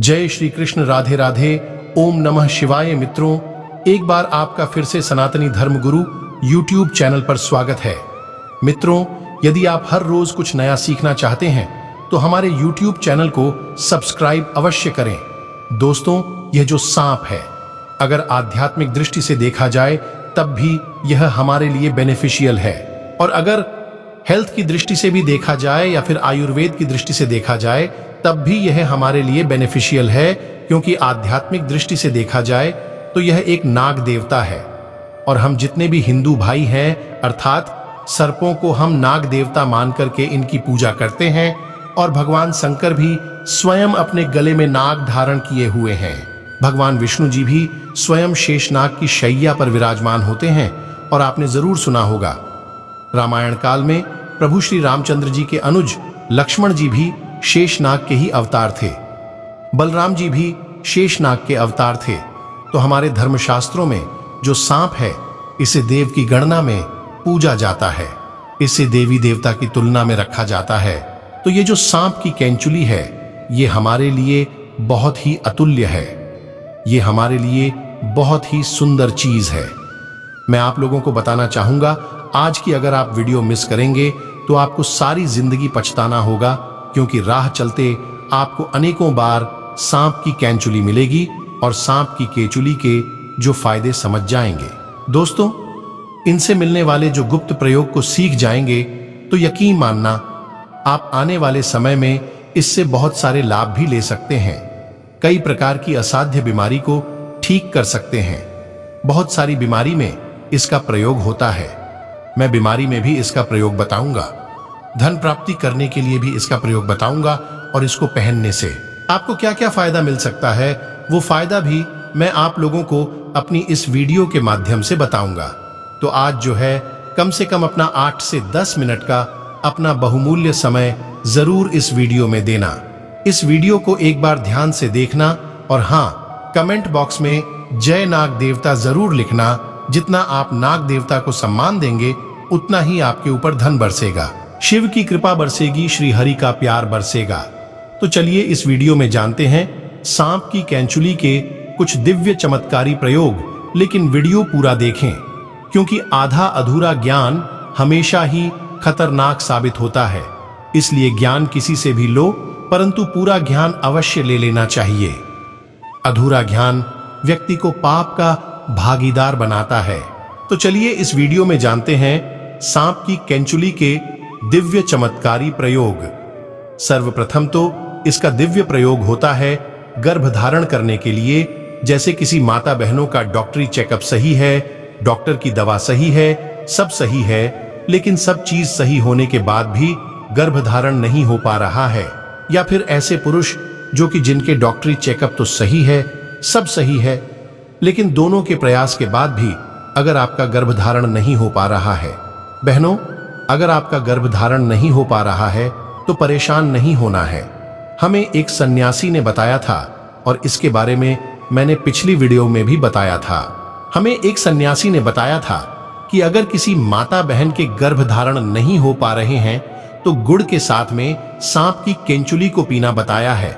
जय श्री कृष्ण, राधे राधे, ओम नमः शिवाय। मित्रों, एक बार आपका फिर से सनातनी धर्म गुरु यूट्यूब चैनल पर स्वागत है। मित्रों, यदि आप हर रोज कुछ नया सीखना चाहते हैं तो हमारे यूट्यूब चैनल को सब्सक्राइब अवश्य करें। दोस्तों, यह जो सांप है, अगर आध्यात्मिक दृष्टि से देखा जाए तब भी यह हमारे लिए बेनिफिशियल है, और अगर हेल्थ की दृष्टि से भी देखा जाए या फिर आयुर्वेद की दृष्टि से देखा जाए तब भी यह हमारे लिए बेनिफिशियल है, क्योंकि आध्यात्मिक दृष्टि से देखा जाए तो यह एक नाग देवता है। और हम जितने भी हिंदू भाई हैं, अर्थात सर्पों को हम नाग देवता मान करके इनकी पूजा करते हैं, और भगवान शंकर भी स्वयं अपने गले में नाग धारण किए हुए हैं। भगवान विष्णु जी भी स्वयं शेषनाग की शैया पर विराजमान होते हैं। और आपने जरूर सुना होगा, रामायण काल में प्रभु श्री रामचंद्र जी के अनुज लक्ष्मण जी भी शेषनाग के ही अवतार थे। बलराम जी भी शेषनाग के अवतार थे। तो हमारे धर्मशास्त्रों में जो सांप है, इसे देव की गणना में पूजा जाता है, इसे देवी देवता की तुलना में रखा जाता है। तो ये जो सांप की कैंचुली है, ये हमारे लिए बहुत ही अतुल्य है, ये हमारे लिए बहुत ही सुंदर चीज है। मैं आप लोगों को बताना चाहूंगा, आज की अगर आप वीडियो मिस करेंगे तो आपको सारी जिंदगी पछताना होगा, क्योंकि राह चलते आपको अनेकों बार सांप की कैंचुली मिलेगी और सांप की केचुली के जो फायदे समझ जाएंगे। दोस्तों, इनसे मिलने वाले जो गुप्त प्रयोग को सीख जाएंगे तो यकीन मानना, आप आने वाले समय में इससे बहुत सारे लाभ भी ले सकते हैं। कई प्रकार की असाध्य बीमारी को ठीक कर सकते हैं। बहुत सारी बीमारी में इसका प्रयोग होता है। मैं बीमारी में भी इसका प्रयोग बताऊंगा, धन प्राप्ति करने के लिए भी इसका प्रयोग बताऊंगा, और इसको पहनने से आपको क्या क्या फायदा मिल सकता है, वो फायदा भी मैं आप लोगों को अपनी इस वीडियो के माध्यम से बताऊंगा। तो आज जो है, कम से कम अपना 8 से 10 मिनट का अपना बहुमूल्य समय जरूर इस वीडियो में देना। इस वीडियो को एक बार ध्यान से देखना, और हाँ, कमेंट बॉक्स में जय नाग देवता जरूर लिखना। जितना आप नाग देवता को सम्मान देंगे, उतना ही आपके ऊपर धन बरसेगा, शिव की कृपा बरसेगी, श्री हरि का प्यार बरसेगा। तो चलिए इस वीडियो में जानते हैं सांप की कैंचुली के कुछ दिव्य चमत्कारी प्रयोग। लेकिन वीडियो पूरा देखें, क्योंकि आधा अधूरा ज्ञान हमेशा ही खतरनाक साबित होता है। इसलिए ज्ञान किसी से भी लो, परंतु पूरा ज्ञान अवश्य ले लेना चाहिए। अधूरा ज्ञान व्यक्ति को पाप का भागीदार बनाता है। तो चलिए इस वीडियो में जानते हैं सांप की कैंचुली के दिव्य चमत्कारी प्रयोग। सर्वप्रथम तो इसका दिव्य प्रयोग होता है गर्भ धारण करने के लिए। जैसे किसी माता बहनों का डॉक्टरी चेकअप सही है, डॉक्टर की दवा सही है, सब सही है, लेकिन सब चीज सही होने के बाद भी गर्भ धारण नहीं हो पा रहा है, या फिर ऐसे पुरुष जो कि जिनके डॉक्टरी चेकअप तो सही है, सब सही है, लेकिन दोनों के प्रयास के बाद भी अगर आपका गर्भधारण नहीं हो पा रहा है। बहनों, अगर आपका गर्भधारण नहीं हो पा रहा है तो परेशान नहीं होना है। हमें एक सन्यासी ने बताया था, और इसके बारे में मैंने पिछली वीडियो में भी बताया था। हमें एक सन्यासी ने बताया था कि अगर किसी माता बहन के गर्भधारण नहीं हो पा रहे हैं तो गुड़ के साथ में सांप की केंचुली को पीना बताया है।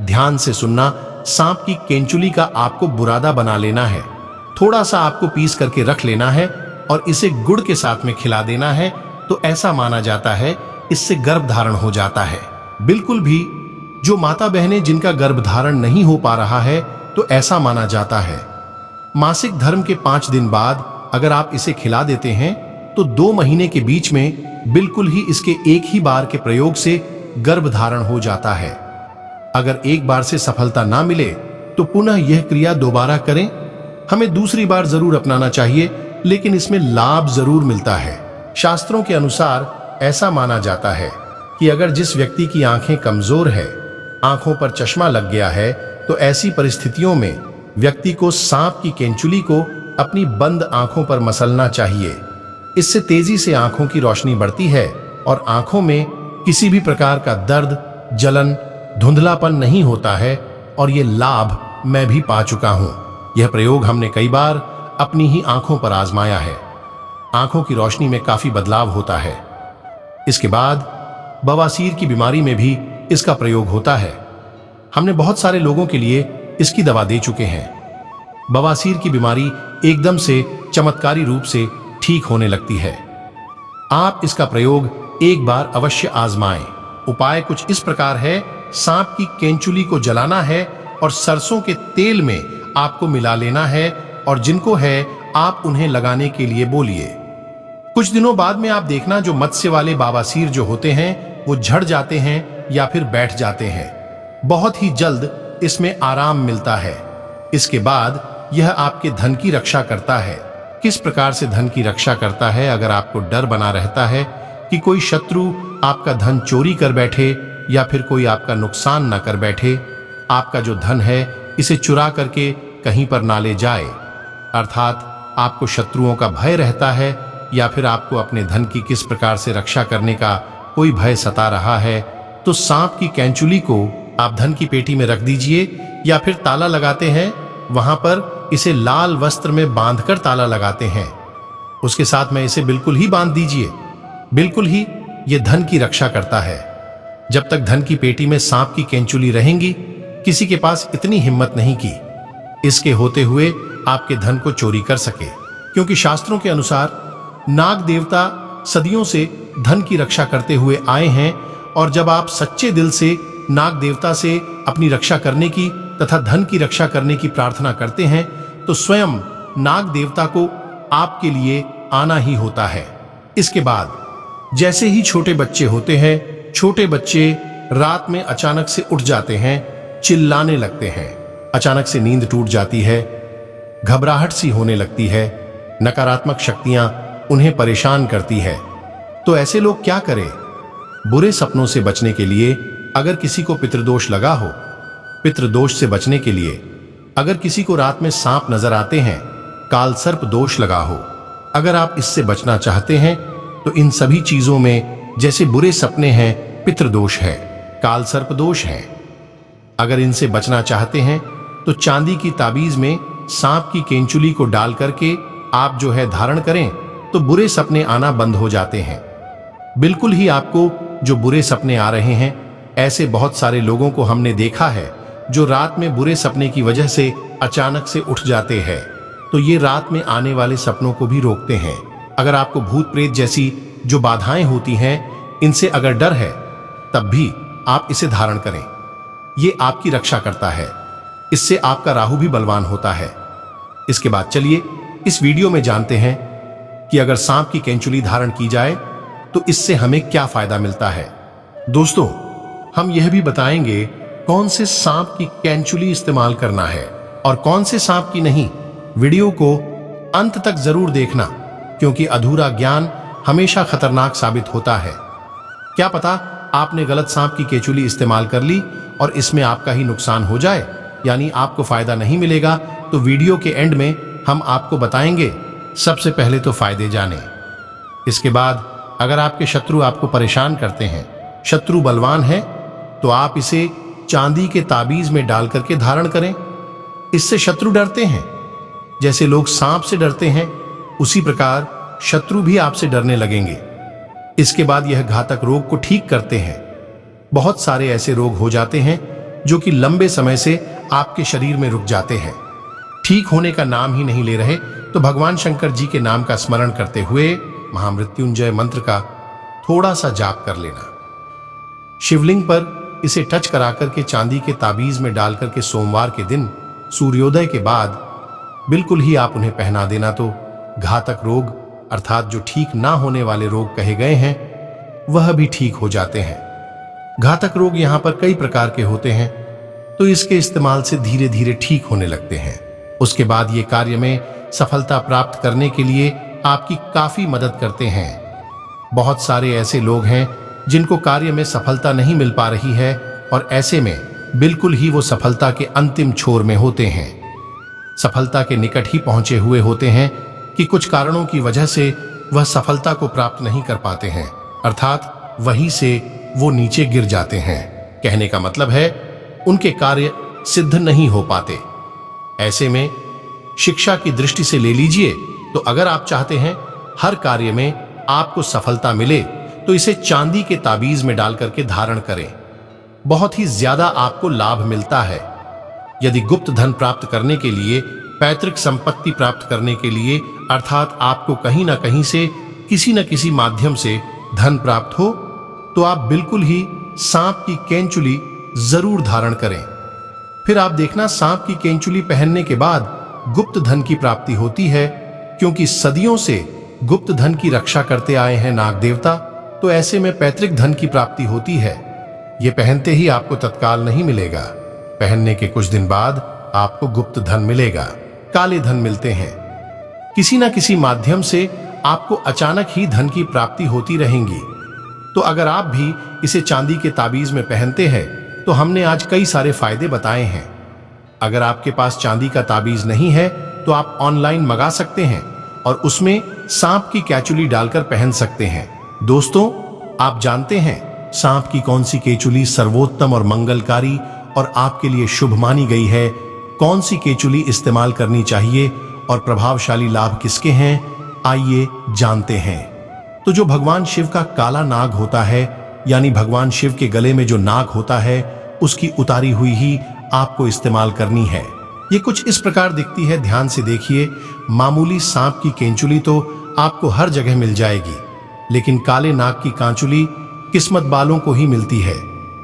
ध्यान से सुनना, सांप की केंचुली का आपको बुरादा बना लेना है, थोड़ा सा आपको पीस करके रख लेना है और इसे गुड़ के साथ में खिला देना है। तो ऐसा माना जाता है इससे गर्भ धारण हो जाता है। बिल्कुल भी जो माता बहनें जिनका गर्भ धारण नहीं हो पा रहा है, तो ऐसा माना जाता है मासिक धर्म के 5 दिन बाद अगर आप इसे खिला देते हैं तो 2 महीने के बीच में बिल्कुल ही इसके एक ही बार के प्रयोग से गर्भ धारण हो जाता है। अगर एक बार से सफलता ना मिले तो पुनः यह क्रिया दोबारा करें। हमें दूसरी बार जरूर अपनाना चाहिए, लेकिन इसमें लाभ जरूर मिलता है। शास्त्रों के अनुसार ऐसा माना जाता है कि अगर जिस व्यक्ति की आंखें कमजोर है, आंखों पर चश्मा लग गया है, तो ऐसी परिस्थितियों में व्यक्ति को सांप की केंचुली को अपनी बंद आंखों पर मसलना चाहिए। इससे तेजी से आंखों की रोशनी बढ़ती है और आंखों में किसी भी प्रकार का दर्द, जलन, धुंधलापन नहीं होता है। और ये लाभ मैं भी पा चुका हूं। यह प्रयोग हमने कई बार अपनी ही आंखों पर आजमाया है। आंखों की रोशनी में काफी बदलाव होता है। इसके बाद बवासीर की बीमारी में भी इसका प्रयोग होता है। हमने बहुत सारे लोगों के लिए इसकी दवा दे चुके हैं। बवासीर की बीमारी एकदम से चमत्कारी रूप से ठीक होने लगती है। आप इसका प्रयोग एक बार अवश्य आजमाएं। उपाय कुछ इस प्रकार है। सांप की केंचुली को जलाना है और सरसों के तेल में आपको मिला लेना है, और जिनको है आप उन्हें लगाने के लिए बोलिए। कुछ दिनों बाद में आप देखना जो मत्स्य वाले बवासीर जो होते हैं वो झड़ जाते हैं या फिर बैठ जाते हैं। बहुत ही जल्द इसमें आराम मिलता है। इसके बाद यह आपके धन की रक्षा करता है। किस प्रकार से धन की रक्षा करता है? अगर आपको डर बना रहता है कि कोई शत्रु आपका धन चोरी कर बैठे या फिर कोई आपका नुकसान न कर बैठे, आपका जो धन है इसे चुरा करके कहीं पर ना ले जाए, अर्थात आपको शत्रुओं का भय रहता है या फिर आपको अपने धन की किस प्रकार से रक्षा करने का कोई भय सता रहा है, तो सांप की कैंचुली को आप धन की पेटी में रख दीजिए या फिर ताला लगाते हैं वहां पर इसे लाल वस्त्र में बांधकर ताला लगाते हैं। उसके साथ में इसे बिल्कुल ही बांध दीजिए। बिल्कुल ही यह धन की रक्षा करता है। जब तक धन की पेटी में सांप की कैंचुली रहेंगी, किसी के पास इतनी हिम्मत नहीं की इसके होते हुए आपके धन को चोरी कर सके, क्योंकि शास्त्रों के अनुसार नाग देवता सदियों से धन की रक्षा करते हुए आए हैं, और जब आप सच्चे दिल से नाग देवता से अपनी रक्षा करने की तथा धन की रक्षा करने की प्रार्थना करते हैं तो स्वयं नाग देवता को आपके लिए आना ही होता है। इसके बाद जैसे ही छोटे बच्चे होते हैं, छोटे बच्चे रात में अचानक से उठ जाते हैं, चिल्लाने लगते हैं, अचानक से नींद टूट जाती है, घबराहट सी होने लगती है, नकारात्मक शक्तियां उन्हें परेशान करती है। तो ऐसे लोग क्या करें? बुरे सपनों से बचने के लिए अगर किसी को पितृदोष लगा हो, पितृदोष से बचने के लिए अगर किसी को रात में सांप नजर आते हैं, काल सर्प दोष लगा हो, अगर आप इससे बचना चाहते हैं तो इन सभी चीजों में जैसे बुरे सपने हैं, पितृदोष है, काल सर्प दोष है, अगर इनसे बचना चाहते हैं तो चांदी की ताबीज में सांप की केंचुली को डाल करके आप जो है धारण करें तो बुरे सपने आना बंद हो जाते हैं। बिल्कुल ही आपको जो बुरे सपने आ रहे हैं, ऐसे बहुत सारे लोगों को हमने देखा है जो रात में बुरे सपने की वजह से अचानक से उठ जाते हैं। तो ये रात में आने वाले सपनों को भी रोकते हैं। अगर आपको भूत प्रेत जैसी जो बाधाएं होती हैं, इनसे अगर डर है तब भी आप इसे धारण करें। ये आपकी रक्षा करता है। इससे आपका राहु भी बलवान होता है। इसके बाद चलिए इस वीडियो में जानते हैं कि अगर सांप की केंचुली धारण की जाए तो इससे हमें क्या फायदा मिलता है। दोस्तों, हम यह भी बताएंगे कौन से सांप की केंचुली इस्तेमाल करना है और कौन से सांप की नहीं। वीडियो को अंत तक जरूर देखना, क्योंकि अधूरा ज्ञान हमेशा खतरनाक साबित होता है। क्या पता आपने गलत सांप की केंचुली इस्तेमाल कर ली और इसमें आपका ही नुकसान हो जाए, यानी आपको फायदा नहीं मिलेगा। तो वीडियो के एंड में हम आपको बताएंगे। सबसे पहले तो फायदे जाने, इसके बाद अगर आपके शत्रु आपको परेशान करते हैं, शत्रु बलवान है, तो आप इसे चांदी के ताबीज में डाल करके धारण करें। इससे शत्रु डरते हैं। जैसे लोग सांप से डरते हैं, उसी प्रकार शत्रु भी आपसे डरने लगेंगे। इसके बाद यह घातक रोग को ठीक करते हैं। बहुत सारे ऐसे रोग हो जाते हैं जो कि लंबे समय से आपके शरीर में रुक जाते हैं, ठीक होने का नाम ही नहीं ले रहे। तो भगवान शंकर जी के नाम का स्मरण करते हुए महामृत्युंजय मंत्र का थोड़ा सा जाप कर लेना। शिवलिंग पर इसे टच करा करके चांदी के ताबीज में डाल करके सोमवार के दिन सूर्योदय के बाद बिल्कुल ही आप उन्हें पहना देना। तो घातक रोग अर्थात जो ठीक ना होने वाले रोग कहे गए हैं, वह भी ठीक हो जाते हैं। घातक रोग यहां पर कई प्रकार के होते हैं, तो इसके इस्तेमाल से धीरे धीरे ठीक होने लगते हैं। उसके बाद ये कार्य में सफलता प्राप्त करने के लिए आपकी काफी मदद करते हैं। बहुत सारे ऐसे लोग हैं जिनको कार्य में सफलता नहीं मिल पा रही है, और ऐसे में बिल्कुल ही वो सफलता के अंतिम छोर में होते हैं, सफलता के निकट ही पहुंचे हुए होते हैं कि कुछ कारणों की वजह से वह सफलता को प्राप्त नहीं कर पाते हैं, अर्थात वहीं से वो नीचे गिर जाते हैं। कहने का मतलब है उनके कार्य सिद्ध नहीं हो पाते। ऐसे में शिक्षा की दृष्टि से ले लीजिए, तो अगर आप चाहते हैं हर कार्य में आपको सफलता मिले, तो इसे चांदी के ताबीज में डाल करके धारण करें। बहुत ही ज्यादा आपको लाभ मिलता है। यदि गुप्त धन प्राप्त करने के लिए, पैतृक संपत्ति प्राप्त करने के लिए, अर्थात आपको कहीं ना कहीं से किसी न किसी माध्यम से धन प्राप्त हो, तो आप बिल्कुल ही सांप की केंचुली जरूर धारण करें। फिर आप देखना, सांप की केंचुली पहनने के बाद गुप्त धन की प्राप्ति होती है, क्योंकि सदियों से गुप्त धन की रक्षा करते आए हैं नाग देवता। तो ऐसे में पैतृक धन की प्राप्ति होती है। यह पहनते ही आपको तत्काल नहीं मिलेगा, पहनने के कुछ दिन बाद आपको गुप्त धन मिलेगा, काले धन मिलते हैं। किसी ना किसी माध्यम से आपको अचानक ही धन की प्राप्ति होती रहेंगी। तो अगर आप भी इसे चांदी के ताबीज में पहनते हैं तो हमने आज कई सारे फायदे बताए हैं। अगर आपके पास चांदी का ताबीज नहीं है तो आप ऑनलाइन मंगा सकते हैं और उसमें सांप की केचुली डालकर पहन सकते हैं। दोस्तों, आप जानते हैं सांप की कौन सी केचुली सर्वोत्तम और मंगलकारी और आपके लिए शुभ मानी गई है? कौन सी केचुली इस्तेमाल करनी चाहिए और प्रभावशाली लाभ किसके हैं? आइए जानते हैं। तो जो भगवान शिव का काला नाग होता है, यानी भगवान शिव के गले में जो नाग होता है, उसकी उतारी हुई ही आपको इस्तेमाल करनी है। ये कुछ इस प्रकार दिखती है, ध्यान से देखिए। मामूली सांप की केंचुली तो आपको हर जगह मिल जाएगी, लेकिन काले नाग की कांचुली किस्मत वालों को ही मिलती है,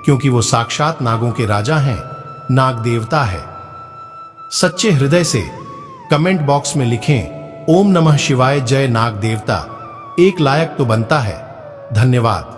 क्योंकि वो साक्षात नागों के राजा हैं, नाग देवता है। सच्चे हृदय से कमेंट बॉक्स में लिखें, ओम नमः शिवाय, जय नाग देवता। एक लायक तो बनता है। धन्यवाद।